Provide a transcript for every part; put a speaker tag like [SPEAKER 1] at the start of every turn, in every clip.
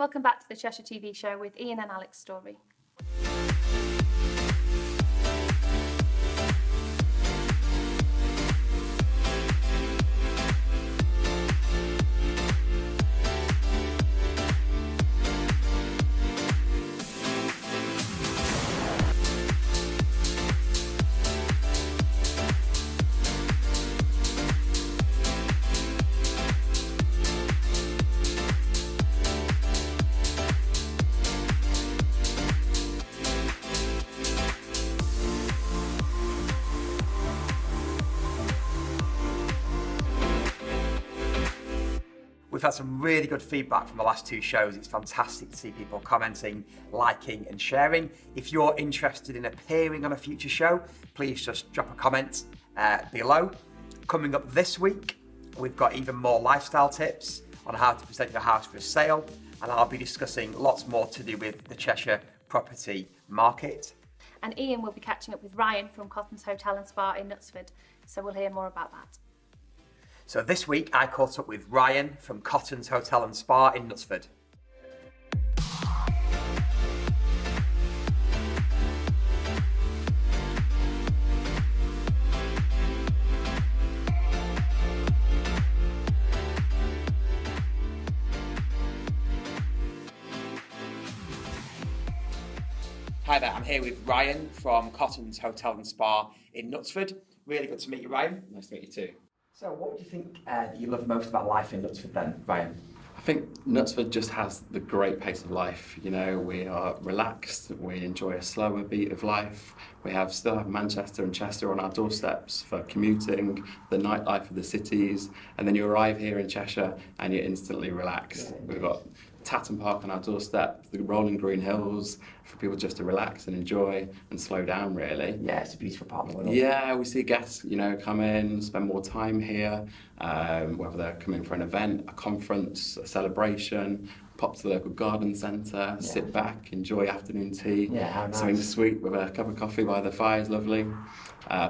[SPEAKER 1] Welcome back to the Cheshire TV show with Ian and Alex Story.
[SPEAKER 2] We've had some really good feedback from the last two shows. It's fantastic to see people commenting, liking and sharing. If you're interested in appearing on a future show, please just drop a comment below. Coming up this week, we've got even more lifestyle tips on how to present your house for sale, and I'll be discussing lots more to do with the Cheshire property market.
[SPEAKER 1] And Ian will be catching up with Ryan from Cotton's Hotel and Spa in Knutsford, so we'll hear more about that.
[SPEAKER 2] So this week I caught up with Ryan from Cotton's Hotel and Spa in Knutsford. Hi there, I'm here with Ryan from Cotton's Hotel and Spa in Knutsford. Really good to meet you, Ryan.
[SPEAKER 3] Nice to meet you too.
[SPEAKER 2] So what would you think that you love most about life in Knutsford then, Ryan?
[SPEAKER 3] I think Knutsford just has the great pace of life. You know, we are relaxed, we enjoy a slower beat of life. We still have Manchester and Chester on our doorsteps for commuting, the nightlife of the cities, and then you arrive here in Cheshire and you're instantly relaxed. Yeah, we've got Tatton Park on our doorstep, the rolling green hills, for people just to relax and enjoy and slow down, really.
[SPEAKER 2] Yeah, it's a beautiful part of the world.
[SPEAKER 3] Yeah, we see guests, come in, spend more time here, whether they're coming for an event, a conference, a celebration, pop to the local garden centre, sit back, enjoy afternoon tea,
[SPEAKER 2] how nice.
[SPEAKER 3] Something sweet with a cup of coffee by the fire is lovely.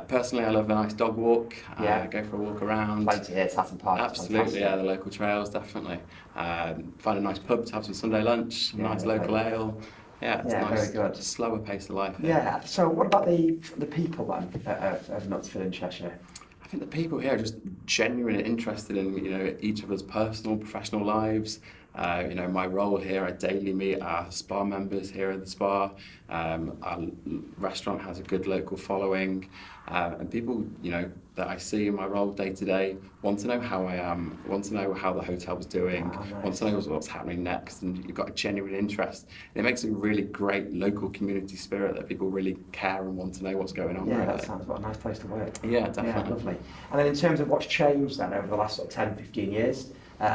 [SPEAKER 3] Personally, I love a nice dog walk, go for a walk around.
[SPEAKER 2] Plenty here, Tatton Park.
[SPEAKER 3] Absolutely, the local trails, definitely. Find a nice pub to have some Sunday lunch, nice local ale. Yeah, it's nice,
[SPEAKER 2] very good.
[SPEAKER 3] Slower pace of life.
[SPEAKER 2] Yeah, so what about the people then of Knutsford and Cheshire?
[SPEAKER 3] I think the people here are just genuinely interested in, each of us' personal, professional lives. My role here, I daily meet our spa members here at the spa. Our restaurant has a good local following. And people, that I see in my role day to day want to know how I am, want to know how the hotel's doing, want to know what's happening next, and you've got a genuine interest. And it makes a really great local community spirit that people really care and want to know what's going on.
[SPEAKER 2] Yeah,
[SPEAKER 3] really.
[SPEAKER 2] That sounds like a nice place to work.
[SPEAKER 3] Yeah, definitely.
[SPEAKER 2] Yeah, lovely. And then in terms of what's changed then over the last sort of 10, 15 years,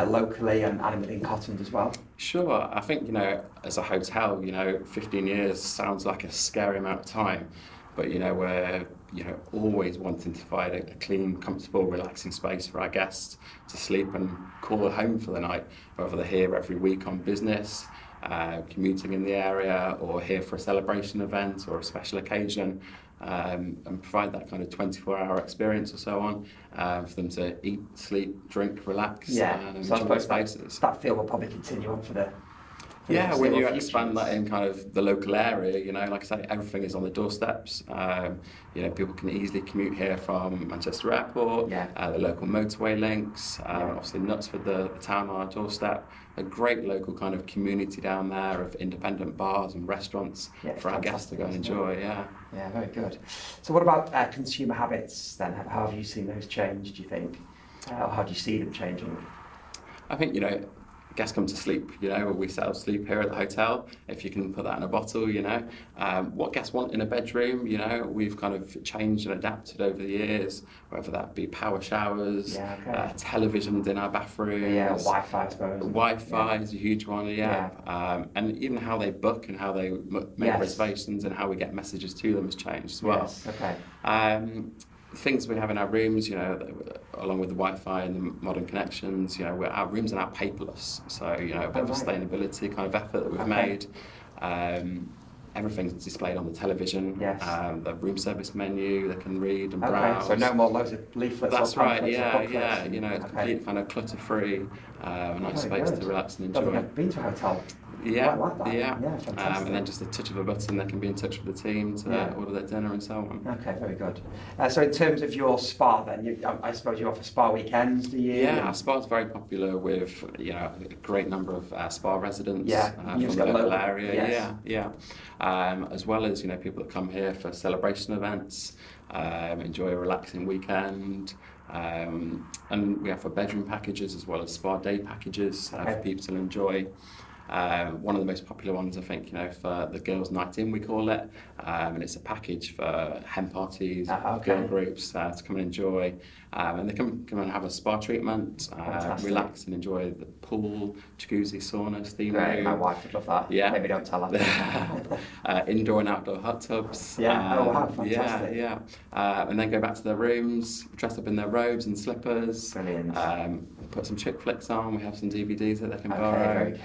[SPEAKER 2] locally and within Cotton's as well?
[SPEAKER 3] Sure, I think, as a hotel, 15 years sounds like a scary amount of time, but, we're, always wanting to provide a clean, comfortable, relaxing space for our guests to sleep and call home for the night, whether they're here every week on business, commuting in the area, or here for a celebration event or a special occasion. And provide that kind of 24-hour experience or so on for them to eat, sleep, drink, relax, and
[SPEAKER 2] so
[SPEAKER 3] enjoy spaces.
[SPEAKER 2] That feel will probably continue on for the
[SPEAKER 3] when you expand that in kind of the local area, like I say, everything is on the doorsteps. People can easily commute here from Manchester Airport, the local motorway links, obviously Knutsford, the town on our doorstep. A great local kind of community down there of independent bars and restaurants for our guests to go and enjoy. Yeah,
[SPEAKER 2] very good. So what about consumer habits then? How have you seen those change, do you think? Or how do you see them changing?
[SPEAKER 3] I think, guests come to sleep, we sell sleep here at the hotel, if you can put that in a bottle, what guests want in a bedroom, we've kind of changed and adapted over the years, whether that be power showers, televisions in our bathrooms,
[SPEAKER 2] Wi-Fi, I suppose.
[SPEAKER 3] Wi-Fi is a huge one, and even how they book and how they make reservations and how we get messages to them has changed as well. Things we have in our rooms, along with the Wi-Fi and the modern connections, our rooms are now paperless. So, a bit of a sustainability kind of effort that we've made. Everything's displayed on the television. The room service menu, they can read and browse.
[SPEAKER 2] So no more loads of leaflets.
[SPEAKER 3] That's right. It's completely kind of clutter-free, a nice space to relax and enjoy.
[SPEAKER 2] I've been to a hotel
[SPEAKER 3] Yeah,
[SPEAKER 2] Quite like that.
[SPEAKER 3] yeah.
[SPEAKER 2] Yeah, fantastic.
[SPEAKER 3] And then just a touch of a button, they can be in touch with the team to order their dinner and so on.
[SPEAKER 2] Okay, very good. So in terms of your spa then, I suppose you offer spa weekends, do you?
[SPEAKER 3] Yeah, our spa's very popular with a great number of spa residents from
[SPEAKER 2] you've
[SPEAKER 3] the
[SPEAKER 2] got
[SPEAKER 3] local
[SPEAKER 2] local,
[SPEAKER 3] area.
[SPEAKER 2] yes.
[SPEAKER 3] Yeah. As well as people that come here for celebration events, enjoy a relaxing weekend. And we offer bedroom packages as well as spa day packages for people to enjoy. One of the most popular ones, I think, for the girls' night in, we call it, and it's a package for hen parties, girl groups to come and enjoy, and they come and have a spa treatment, relax and enjoy the pool, jacuzzi, sauna, steam room.
[SPEAKER 2] My wife would love that.
[SPEAKER 3] Yeah.
[SPEAKER 2] Maybe don't tell her.
[SPEAKER 3] Indoor and outdoor hot tubs.
[SPEAKER 2] Yeah. Oh wow, fantastic.
[SPEAKER 3] Yeah. And then go back to their rooms, dress up in their robes and slippers.
[SPEAKER 2] Brilliant.
[SPEAKER 3] Put some chick flicks on. We have some DVDs that they can borrow.
[SPEAKER 2] Very good.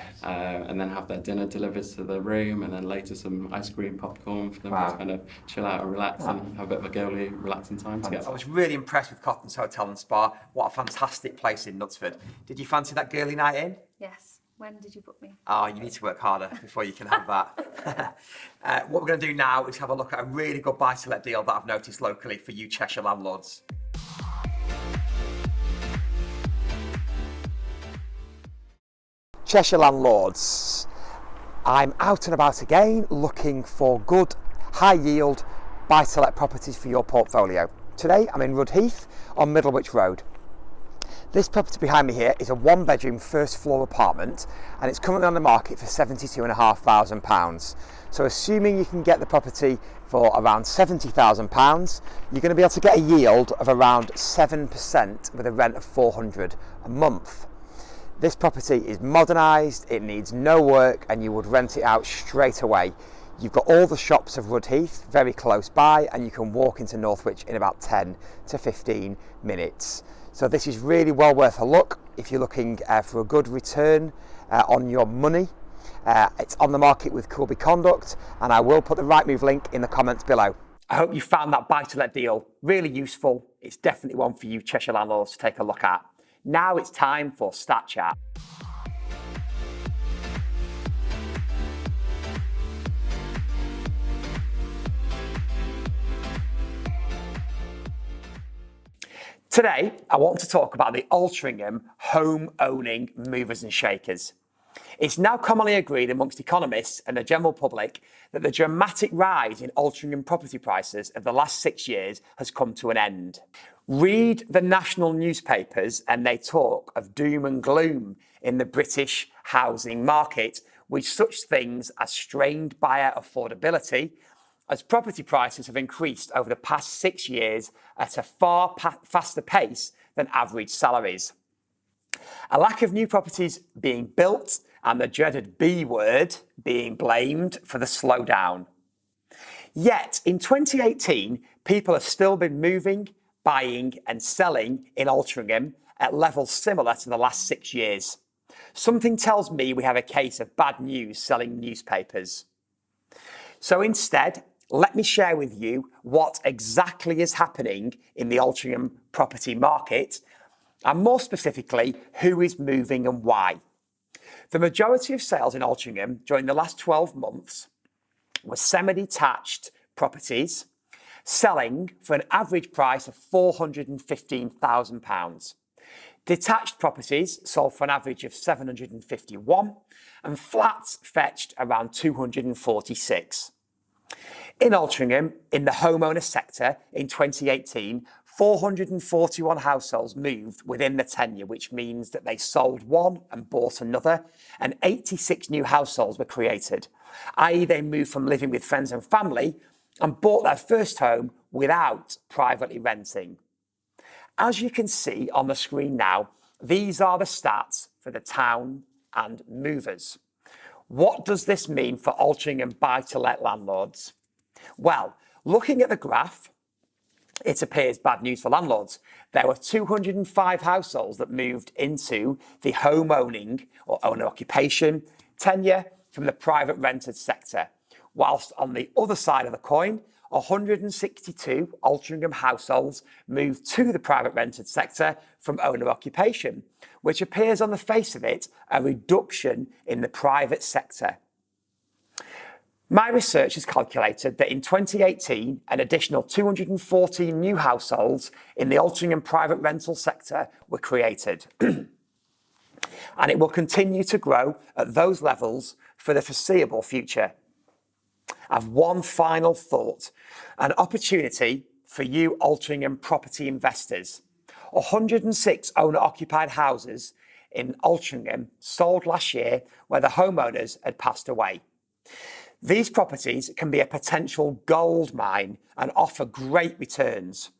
[SPEAKER 3] And then have their dinner delivered to their room, and then later some ice cream, popcorn for them to kind of chill out and relax and have a bit of a girly, relaxing time together.
[SPEAKER 2] I was really impressed with Cotton's Hotel and Spa. What a fantastic place in Knutsford. Did you fancy that girly night in?
[SPEAKER 1] Yes. When did you book me?
[SPEAKER 2] Oh, you need to work harder before you can have that. What we're going to do now is have a look at a really good buy-to-let deal that I've noticed locally for you Cheshire landlords. Cheshire landlords, I'm out and about again looking for good, high yield buy-to-let properties for your portfolio. Today I'm in Rudheath on Middlewich Road. This property behind me here is a one-bedroom first floor apartment and it's currently on the market for £72,500. So assuming you can get the property for around £70,000, you're going to be able to get a yield of around 7% with a rent of £400 a month. This property is modernised, it needs no work and you would rent it out straight away. You've got all the shops of Rudheath very close by and you can walk into Northwich in about 10 to 15 minutes. So this is really well worth a look if you're looking for a good return on your money. It's on the market with Corby Conduct and I will put the Rightmove link in the comments below. I hope you found that buy-to-let deal really useful. It's definitely one for you Cheshire landlords to take a look at. Now it's time for Stat Chat. Today, I want to talk about the Altrincham home-owning movers and shakers. It's now commonly agreed amongst economists and the general public that the dramatic rise in Altrincham property prices of the last 6 years has come to an end. Read the national newspapers and they talk of doom and gloom in the British housing market with such things as strained buyer affordability, as property prices have increased over the past 6 years at a far faster pace than average salaries. A lack of new properties being built and the dreaded B word being blamed for the slowdown. Yet in 2018, people have still been moving, buying and selling in Altrincham at levels similar to the last 6 years. Something tells me we have a case of bad news selling newspapers. So instead, let me share with you what exactly is happening in the Altrincham property market, and more specifically, who is moving and why. The majority of sales in Altrincham during the last 12 months were semi-detached properties selling for an average price of £415,000. Detached properties sold for an average of 751 and flats fetched around 246. In Altrincham, in the homeowner sector in 2018, 441 households moved within the tenure, which means that they sold one and bought another, and 86 new households were created, i.e. they moved from living with friends and family and bought their first home without privately renting. As you can see on the screen now, these are the stats for the town and movers. What does this mean for Altrincham buy-to-let landlords? Well, looking at the graph, it appears bad news for landlords. There were 205 households that moved into the home owning or owner occupation tenure from the private rented sector, whilst on the other side of the coin, 162 Altrincham households moved to the private rented sector from owner occupation, which appears on the face of it a reduction in the private sector. My research has calculated that in 2018, an additional 214 new households in the Altrincham private rental sector were created. And it will continue to grow at those levels for the foreseeable future. I've one final thought, an opportunity for you Altrincham property investors. 106 owner-occupied houses in Altrincham sold last year where the homeowners had passed away. These properties can be a potential gold mine and offer great returns.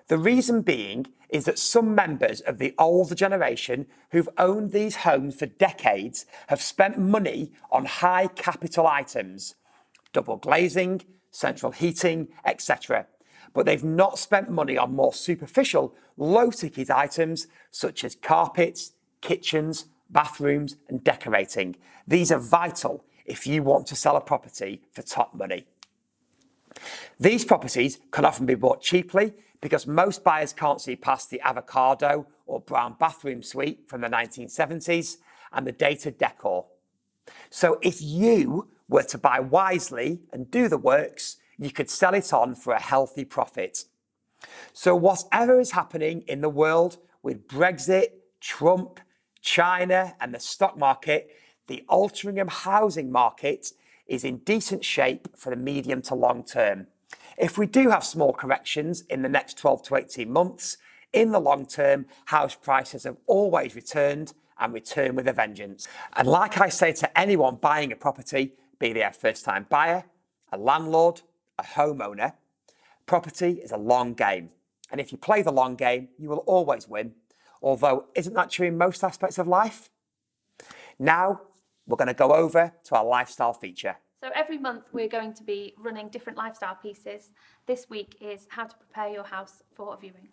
[SPEAKER 2] The reason being is that some members of the older generation who've owned these homes for decades have spent money on high capital items, double glazing, central heating, etc. But they've not spent money on more superficial, low-ticket items such as carpets, kitchens, bathrooms and decorating. These are vital if you want to sell a property for top money. These properties can often be bought cheaply because most buyers can't see past the avocado or brown bathroom suite from the 1970s and the dated decor. So if you were to buy wisely and do the works, you could sell it on for a healthy profit. So whatever is happening in the world with Brexit, Trump, China and the stock market, the Altrincham housing market is in decent shape for the medium to long term. If we do have small corrections in the next 12 to 18 months, in the long term, house prices have always returned and return with a vengeance. And like I say to anyone buying a property, be they a first-time buyer, a landlord, a homeowner, property is a long game. And if you play the long game, you will always win. Although, isn't that true in most aspects of life? Now, we're going to go over to our lifestyle feature.
[SPEAKER 1] So every month we're going to be running different lifestyle pieces. This week is how to prepare your house for a viewing.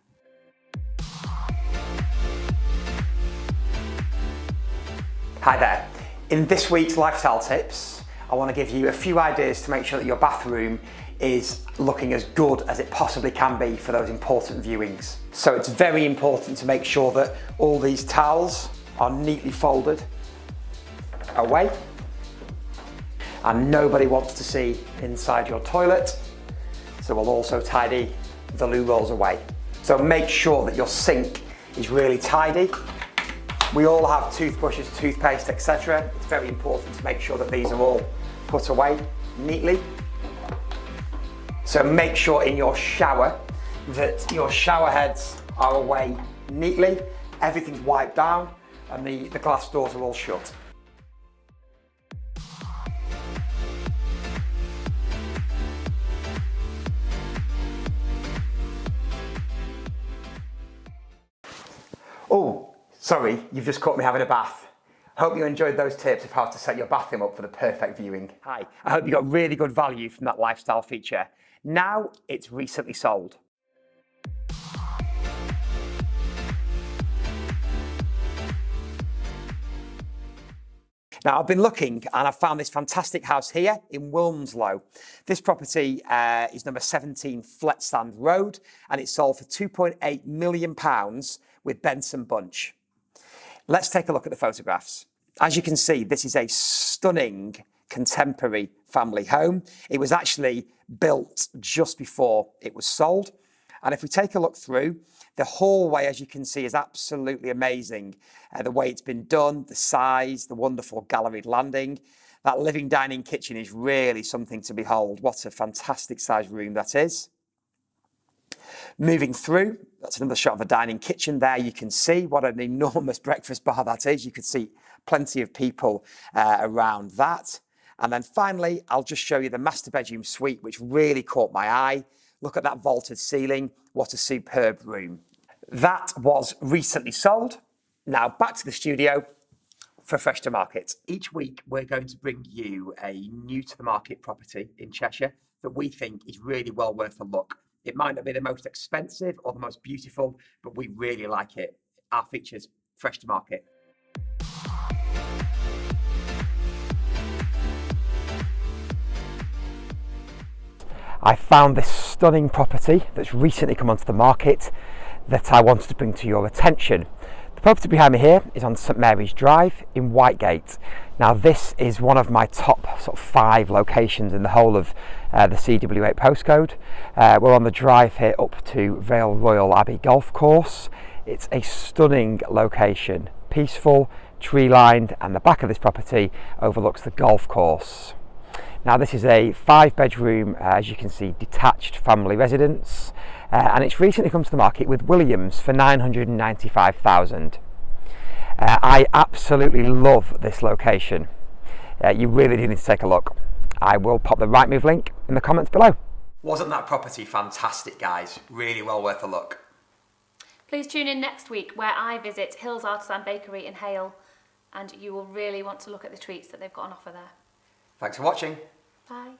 [SPEAKER 2] Hi there. In this week's lifestyle tips, I want to give you a few ideas to make sure that your bathroom is looking as good as it possibly can be for those important viewings. So it's very important to make sure that all these towels are neatly folded away, and nobody wants to see inside your toilet, so we'll also tidy the loo rolls away. So make sure that your sink is really tidy. We all have toothbrushes, toothpaste, etc. It's very important to make sure that these are all put away neatly. So make sure in your shower that your shower heads are away neatly, everything's wiped down and the glass doors are all shut. Oh, sorry, you've just caught me having a bath. Hope you enjoyed those tips of how to set your bathroom up for the perfect viewing. Hi, I hope you got really good value from that lifestyle feature. Now it's recently sold. Now I've been looking and I've found this fantastic house here in Wilmslow. This property is number 17 Fletstand Road and it's sold for £2.8 million with Benson Bunch. Let's take a look at the photographs. As you can see, this is a stunning contemporary family home. It was actually built just before it was sold. And if we take a look through, the hallway, as you can see, is absolutely amazing. The way it's been done, the size, the wonderful galleried landing. That living dining kitchen is really something to behold. What a fantastic sized room that is. Moving through, that's another shot of a dining kitchen there. You can see what an enormous breakfast bar that is. You could see plenty of people around that. And then finally, I'll just show you the master bedroom suite, which really caught my eye. Look at that vaulted ceiling. What a superb room. That was recently sold. Now back to the studio for Fresh to Market. Each week, we're going to bring you a new to the market property in Cheshire that we think is really well worth a look. It might not be the most expensive or the most beautiful, but we really like it. Our features, Fresh to Market. I found this stunning property that's recently come onto the market that I wanted to bring to your attention. The property behind me here is on St Mary's Drive in Whitegate. Now this is one of my top sort of 5 locations in the whole of the CW8 postcode. We're on the drive here up to Vale Royal Abbey Golf Course. It's a stunning location, peaceful, tree lined, and the back of this property overlooks the golf course. Now this is a 5-bedroom, as you can see, detached family residence, and it's recently come to the market with Williams for $995,000. I absolutely love this location. You really do need to take a look. I will pop the Rightmove link in the comments below. Wasn't that property fantastic, guys? Really well worth a look.
[SPEAKER 1] Please tune in next week where I visit Hills Artisan Bakery in Hale, and you will really want to look at the treats that they've got on offer there.
[SPEAKER 2] Thanks for watching.
[SPEAKER 1] Bye.